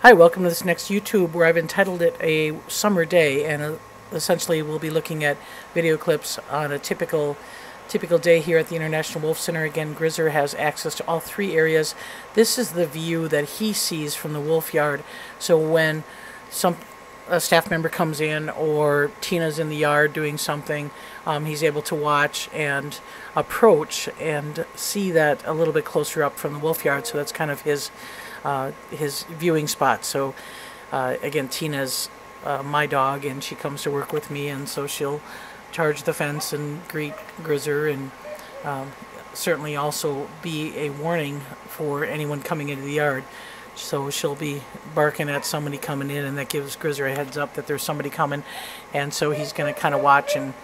Hi, welcome to this next YouTube where I've entitled it A Summer Day, and essentially we'll be looking at video clips on a typical day here at the International Wolf Center. Again, Grizzer has access to all three areas. This is the view that he sees from the wolf yard. So when a staff member comes in or Tina's in the yard doing something, he's able to watch and approach and see that a little bit closer up from the wolf yard. So that's kind of his viewing spot. So again, Tina's my dog, and she comes to work with me, and so she'll charge the fence and greet Grizzer, and certainly also be a warning for anyone coming into the yard. So she'll be barking at somebody coming in, and that gives Grizzer a heads up that there's somebody coming, and so he's going to kind of watch and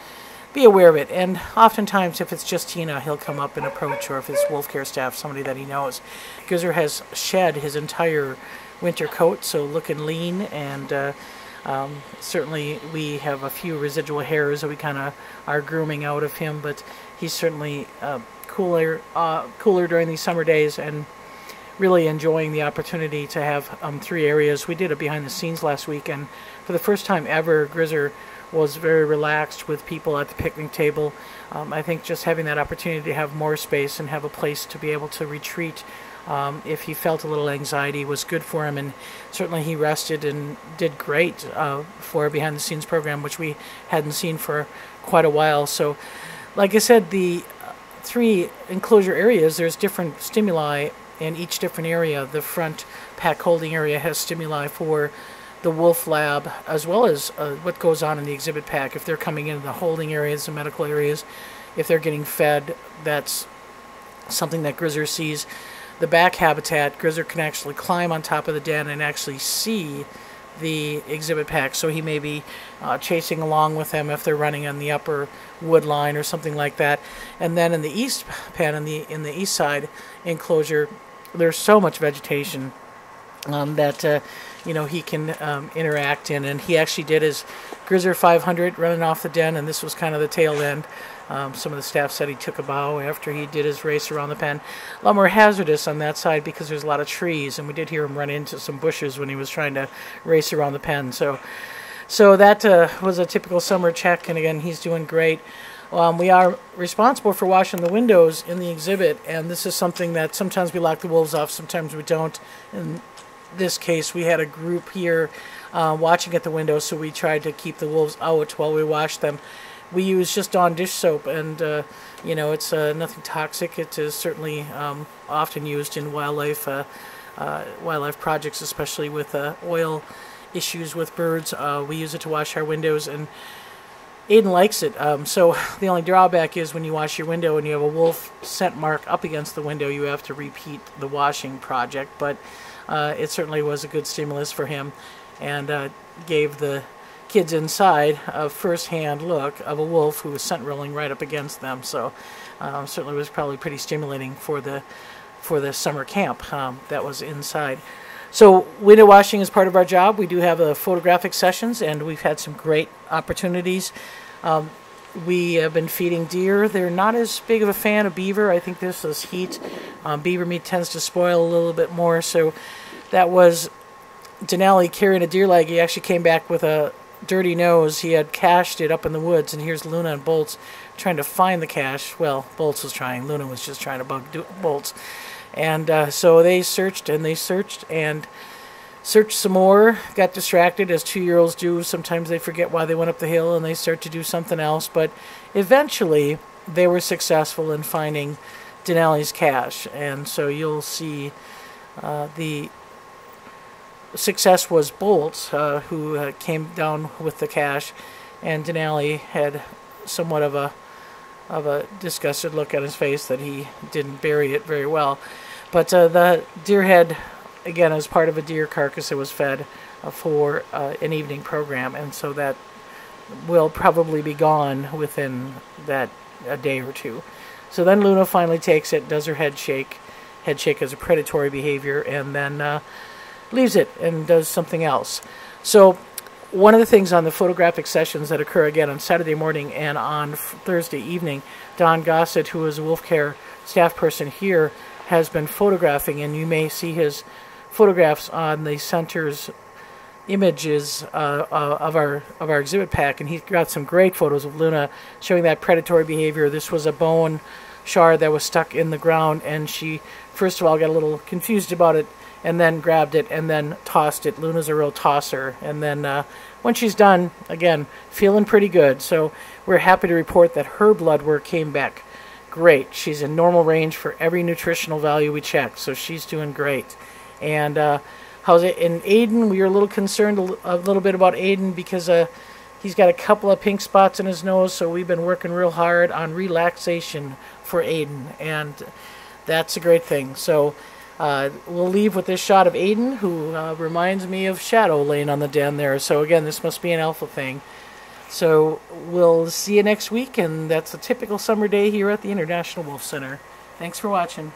be aware of it. And oftentimes, if it's just Tina, he'll come up and approach, or if it's wolf care staff, somebody that he knows. Grizzer has shed his entire winter coat, so looking lean, and certainly we have a few residual hairs that we kind of are grooming out of him, but he's certainly cooler during these summer days, and really enjoying the opportunity to have three areas. We did a behind the scenes last week, and for the first time ever, Grizzer was very relaxed with people at the picnic table. I think just having that opportunity to have more space and have a place to be able to retreat if he felt a little anxiety was good for him, and certainly he rested and did great for a behind the scenes program, which we hadn't seen for quite a while. So like I said, the three enclosure areas, there's different stimuli in each different area. The front pack holding area has stimuli for the wolf lab, as well as what goes on in the exhibit pack. If they're coming into the holding areas, the medical areas, if they're getting fed, that's something that Grizzer sees. The back habitat, Grizzer can actually climb on top of the den and actually see the exhibit pack, so he may be chasing along with them if they're running on the upper wood line or something like that. And then in the east pen, in the east side enclosure, there's so much vegetation that you know, he can interact in, and he actually did his Grizzer 500 running off the den, and this was kind of the tail end. Some of the staff said he took a bow after he did his race around the pen. A lot more hazardous on that side because there's a lot of trees, and we did hear him run into some bushes when he was trying to race around the pen. So that was a typical summer check, and again, he's doing great. We are responsible for washing the windows in the exhibit, and this is something that sometimes we lock the wolves off, sometimes we don't. In this case, we had a group here watching at the window, so we tried to keep the wolves out while we washed them. We use just Dawn dish soap, and you know, it's nothing toxic. It is certainly often used in wildlife projects, especially with oil issues with birds. We use it to wash our windows, and Aiden likes it. So the only drawback is when you wash your window and you have a wolf scent mark up against the window, you have to repeat the washing project. But it certainly was a good stimulus for him, and gave the kids inside a first-hand look of a wolf who was scent rolling right up against them. So certainly was probably pretty stimulating for the summer camp that was inside. So window washing is part of our job. We do have photographic sessions, and we've had some great opportunities. We have been feeding deer. They're not as big of a fan of beaver. I think this is heat. Beaver meat tends to spoil a little bit more. So that was Denali carrying a deer leg. He actually came back with a dirty nose. He had cached it up in the woods, and here's Luna and Bolts trying to find the cache. Well, Bolts was trying. Luna was just trying to bug Bolts. And so they searched and searched some more, got distracted, as 2-year-olds do. Sometimes they forget why they went up the hill and they start to do something else. But eventually they were successful in finding Denali's cache. And so you'll see the success was Bolts, who came down with the cache, and Denali had somewhat of a disgusted look on his face that he didn't bury it very well. But the deer head, again, as part of a deer carcass, it was fed for an evening program, and so that will probably be gone within a day or two. So then Luna finally takes it, does her head shake as a predatory behavior, and then leaves it and does something else. So one of the things on the photographic sessions that occur again on Saturday morning and on Thursday evening, Don Gossett, who is a wolf care staff person here, has been photographing, and you may see his photographs on the center's images of our exhibit pack, and he got some great photos of Luna showing that predatory behavior. This was a bone shard that was stuck in the ground, and she first of all got a little confused about it, and then grabbed it and then tossed it. Luna's a real tosser, and then when she's done, again, feeling pretty good. So we're happy to report that her blood work came back great. She's in normal range for every nutritional value we checked, so she's doing great. And how's it in Aiden? We were a little concerned a little bit about Aiden because he's got a couple of pink spots in his nose, so we've been working real hard on relaxation for Aiden, and that's a great thing. So we'll leave with this shot of Aiden, who reminds me of Shadow laying on the den there. So again, this must be an alpha thing. So we'll see you next week, and that's a typical summer day here at the International Wolf Center. Thanks for watching.